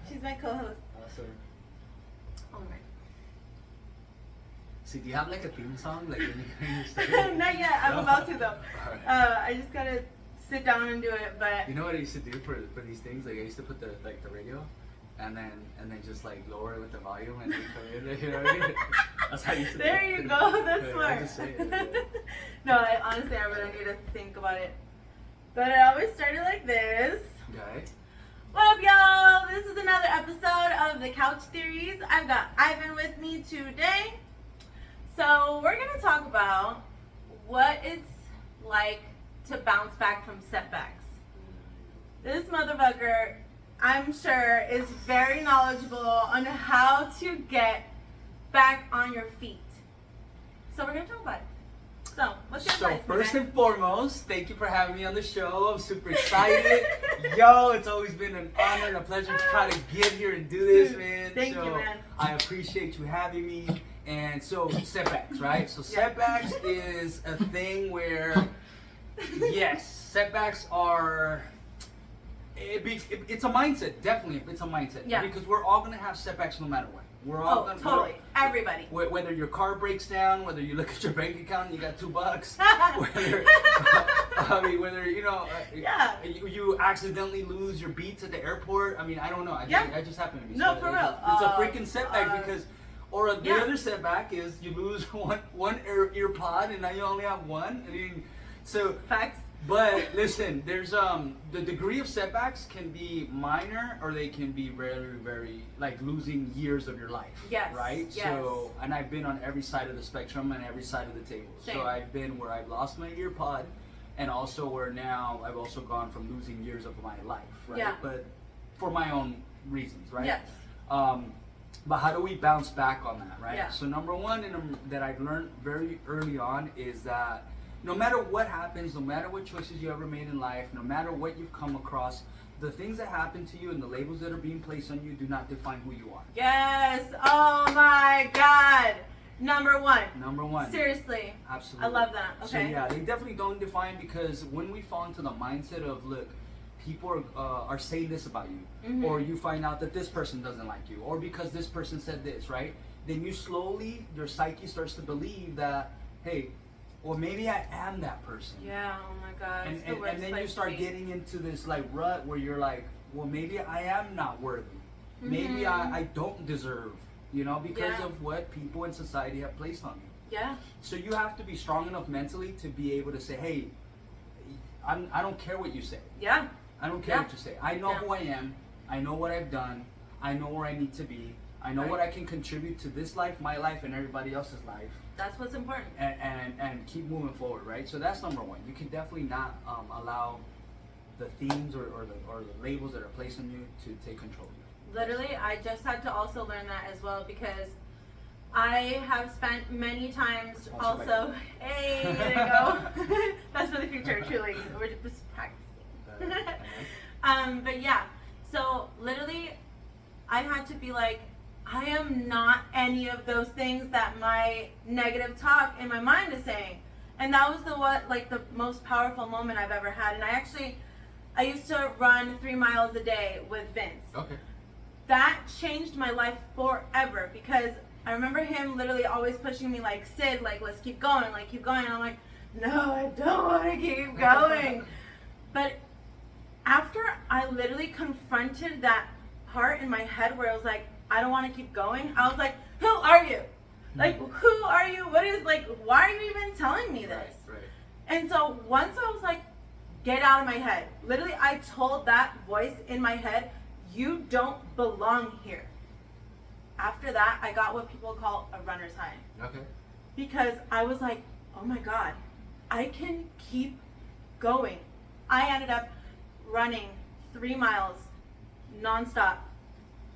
She's my co-host. Awesome. Oh my. So do you have like a theme song? Like when you Not yet. I'm about to though. Alright. I just gotta sit down and do it. But You know what I used to do for these things? Like I used to put the radio, and then just like lower it with the volume and then come in. You know what I mean? That's how I used to do there it. you go. That's Yeah, smart. I just say it, yeah. No, honestly, I really need to think about it. But it always started like this. Okay. What up, y'all? This is another episode of the Couch Theories. I've got Ivan with me today. So we're gonna talk about what it's like to bounce back from setbacks. This motherfucker, I'm sure, is very knowledgeable on how to get back on your feet. So we're gonna talk about it. So, what's your advice, first man? and foremost, thank you for having me on the show. I'm super excited. Yo, it's always been an honor and a pleasure to try to get here and do this, man. Thank you, man. I appreciate you having me. And so, setbacks, right? So, setbacks is a thing where, yes, setbacks are... It's a mindset, definitely. It's a mindset. Yeah. Because we're all going to have setbacks no matter what. We're all gonna, totally. Everybody. Whether your car breaks down, whether you look at your bank account and you got $2, whether you accidentally lose your Beats at the airport. I mean, I don't know. I just happen to be. No, for real. It's a freaking setback because, or the other setback is you lose one ear pod and now you only have one. I mean, so facts. But listen, there's the degree of setbacks can be minor or they can be very, very like losing years of your life. Yes. Right? Yes. So, and I've been on every side of the spectrum and every side of the table. Same. So I've been where I've lost my ear pod and also where now I've also gone from losing years of my life, right? Yeah. But for my own reasons, right? Yes. But how do we bounce back on that, right? Yeah. So number one that I've learned very early on is that no matter what happens, no matter what choices you ever made in life, no matter what you've come across, the things that happen to you and the labels that are being placed on you do not define who you are. Yes. Oh my God. Number one. Number one. Seriously. Absolutely. I love that. Okay. So yeah, they definitely don't define because when we fall into the mindset of, look, people are saying this about you, or you find out that this person doesn't like you, or because this person said this, right? Then you slowly, your psyche starts to believe that, hey, well, maybe I am that person. Yeah, oh my God. And then you start getting into this like rut where you're like, well, maybe I am not worthy. Maybe I don't deserve, because of what people in society have placed on me. Yeah. So you have to be strong enough mentally to be able to say, hey, I don't care what you say. Yeah. I don't care what you say. I know who I am. I know what I've done. I know where I need to be. I know what I can contribute to this life, my life, and everybody else's life. That's what's important. And keep moving forward, right? So that's number one. You can definitely not allow the themes or the labels that are placed on you to take control of you. Literally, I just had to also learn that as well because I have spent many times also. Hey, there you go. That's for the future, truly. We're just practicing. But yeah, so literally, I had to be like, I am not any of those things that my negative talk in my mind is saying. And that was the most powerful moment I've ever had. And I used to run 3 miles a day with Vince. Okay. That changed my life forever because I remember him literally always pushing me like, Sid, like, let's keep going, like, keep going. And I'm like, no, I don't want to keep going. But after I literally confronted that part in my head where I was like, I don't want to keep going. I was like, who are you? Like, who are you? What is, like, why are you even telling me this? Right. And so once I was like, get out of my head. Literally, I told that voice in my head, you don't belong here. After that, I got what people call a runner's high. Okay. Because I was like, oh my God, I can keep going. I ended up running 3 miles nonstop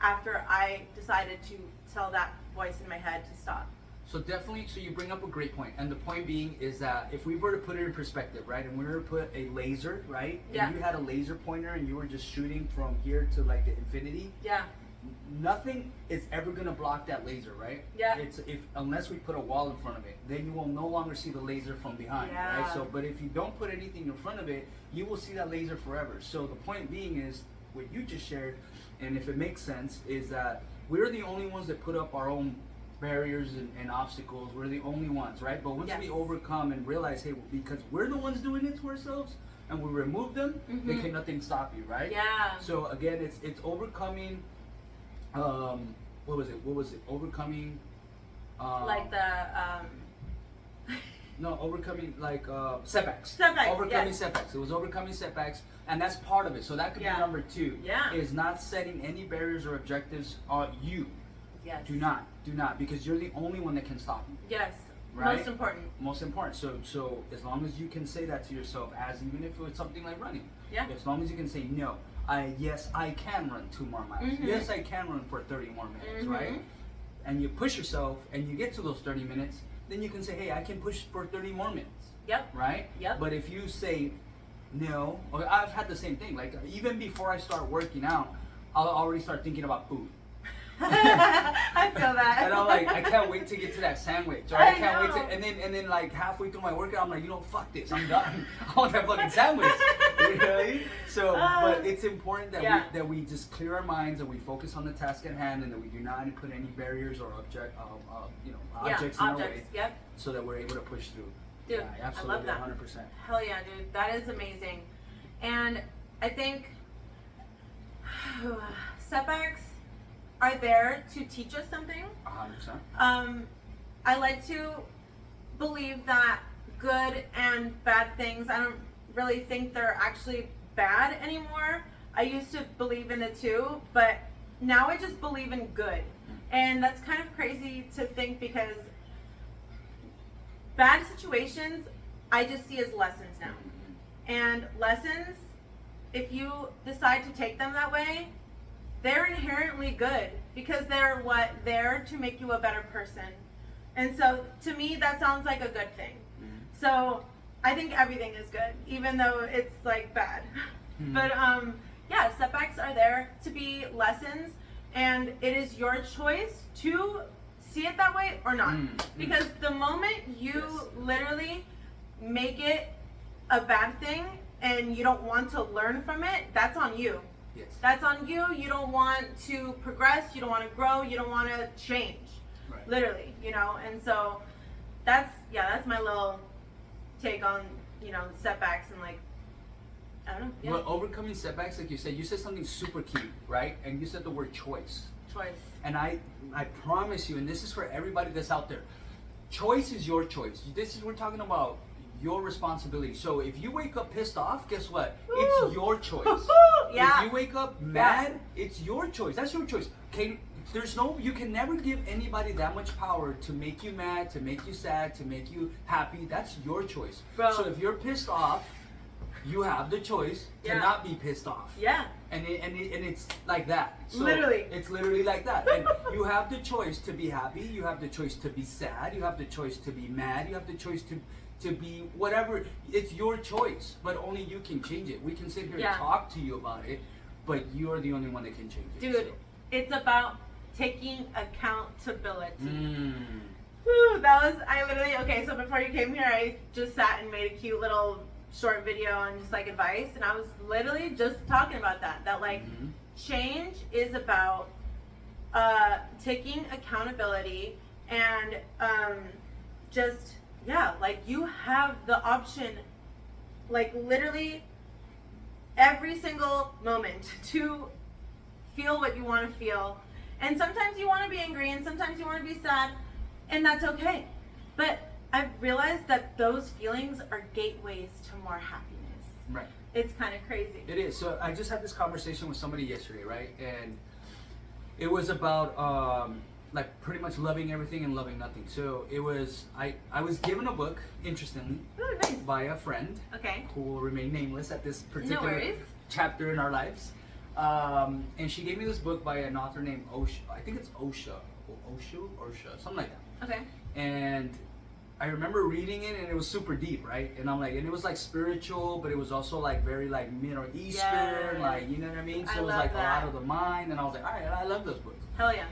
after I decided to tell that voice in my head to stop. So definitely, so you bring up a great point. And the point being is that if we were to put it in perspective, right, and we were to put a laser, right, and you had a laser pointer and you were just shooting from here to like the infinity, nothing is ever going to block that laser, right? Yeah. It's unless we put a wall in front of it, then you will no longer see the laser from behind, right? So, but if you don't put anything in front of it, you will see that laser forever. So the point being is, what you just shared, and if it makes sense, is that we're the only ones that put up our own barriers and obstacles. We're the only ones, right? But once we overcome and realize, hey, because we're the ones doing it to ourselves, and we remove them, then can nothing stop you, right? Yeah. So again, it's overcoming. What was it? Overcoming. Like the. No, overcoming like setbacks. Setbacks. Overcoming setbacks. It was overcoming setbacks, and that's part of it. So that could be number 2. Yeah. Is not setting any barriers or objectives on you. Yes. Do not, because you're the only one that can stop you. Yes. Right? Most important. Most important. So as long as you can say that to yourself, as even if it's something like running. Yeah. As long as you can say no. Yes, I can run 2 more miles. Yes, I can run for 30 more minutes, right? And you push yourself and you get to those 30 minutes, then you can say, hey, I can push for 30 more minutes. Yep. Right? Yep. But if you say no, or I've had the same thing. Like even before I start working out, I'll already start thinking about food. I feel that. And I'm like, I can't wait to get to that sandwich. Or I can't wait to, and then like halfway through my workout, I'm like, fuck this, I'm done. I want that fucking sandwich. You know what I mean? So, but it's important that we just clear our minds and we focus on the task at hand, and that we do not put any barriers or objects in our way, so that we're able to push through. Dude, yeah, absolutely, I love that. 100%. Hell yeah, dude, that is amazing. And I think setbacks are there to teach us something. 100%. I like to believe that good and bad things, I don't really think they're actually bad anymore. I used to believe in it too, but now I just believe in good. And that's kind of crazy to think, because bad situations I just see as lessons now. And lessons, if you decide to take them that way, they're inherently good, because they're there to make you a better person. And so to me, that sounds like a good thing. So I think everything is good, even though it's like bad. But yeah, setbacks are there to be lessons, and it is your choice to see it that way or not. Because the moment you literally make it a bad thing and you don't want to learn from it, that's on you. Yes. That's on you. You don't want to progress, you don't want to grow, you don't want to change. Right. Literally, and so that's my little take on, setbacks and like, I don't know. Yeah. Well, overcoming setbacks, like you said something super key, right? And you said the word choice. Choice. And I promise you, and this is for everybody that's out there, choice is your choice. We're talking about your responsibility. So if you wake up pissed off, guess what? Woo! It's your choice. Yeah. If you wake up mad, it's your choice. That's your choice. Okay, you can never give anybody that much power to make you mad, to make you sad, to make you happy. That's your choice. Bro. So if you're pissed off, you have the choice to not be pissed off. Yeah. And it's like that. So literally. It's literally like that. And you have the choice to be happy. You have the choice to be sad. You have the choice to be mad. You have the choice to be whatever. It's your choice, but only you can change it. We can sit here and talk to you about it, but you're the only one that can change it. Dude, it's about taking accountability. Okay, so before you came here, I just sat and made a cute little short video and just like advice, and I was literally just talking about that like change is about taking accountability, and like you have the option, like literally every single moment, to feel what you want to feel. And sometimes you want to be angry, and sometimes you want to be sad, and that's okay. But I've realized that those feelings are gateways to more happiness. Right. It's kind of crazy. It is. So I just had this conversation with somebody yesterday, right? And it was about like pretty much loving everything and loving nothing. So it was, I was given a book, interestingly, by a friend, who will remain nameless at this particular chapter in our lives. And she gave me this book by an author named Osho. I think it's Osho, something like that. Okay. And I remember reading it, and it was super deep, right? And I'm like, and it was like spiritual, but it was also like very like Middle Eastern, like, you know what I mean? So it was like a lot of the mind, and I was like, all right, I love those books. Hell yeah.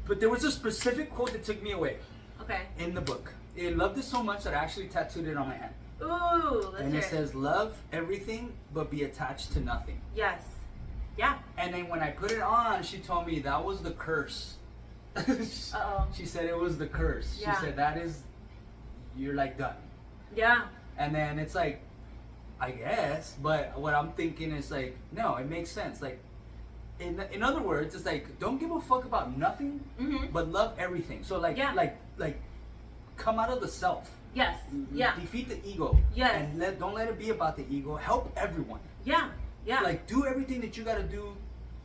But there was a specific quote that took me away. Okay. In the book. I loved it so much that I actually tattooed it on my hand. Ooh, let's And it says, love everything, but be attached to nothing. Yes. Yeah. And then when I put it on, she told me that was the curse. Uh-oh. She said it was the curse. Yeah. She said that is, you're like done. Yeah. And then it's like, I guess, but what I'm thinking is like, no, it makes sense. Like, in other words, it's like, don't give a fuck about nothing, but love everything. So like, like, come out of the self. Yes. Yeah. Defeat the ego. Yes. And don't let it be about the ego. Help everyone. Yeah. Yeah. Like, do everything that you gotta do.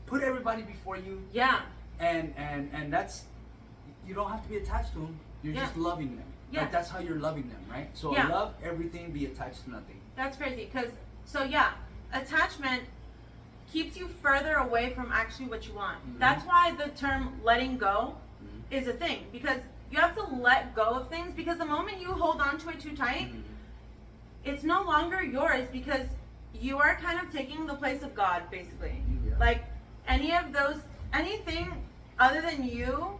Put everybody before you. Yeah. And that's, you don't have to be attached to them. You're just loving them. Yes. Like, that's how you're loving them, right? So love everything, be attached to nothing. That's crazy, because, attachment keeps you further away from actually what you want. That's why the term letting go is a thing, because you have to let go of things, because the moment you hold on to it too tight, it's no longer yours, because you are kind of taking the place of God, basically. Like, anything other than you,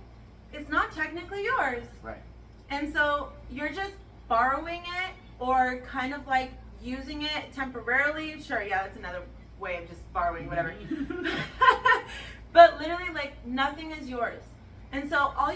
it's not technically yours. Right. And so you're just borrowing it, or kind of like using it temporarily. Sure, yeah, that's another way of just borrowing, whatever. But literally, like, nothing is yours. And so all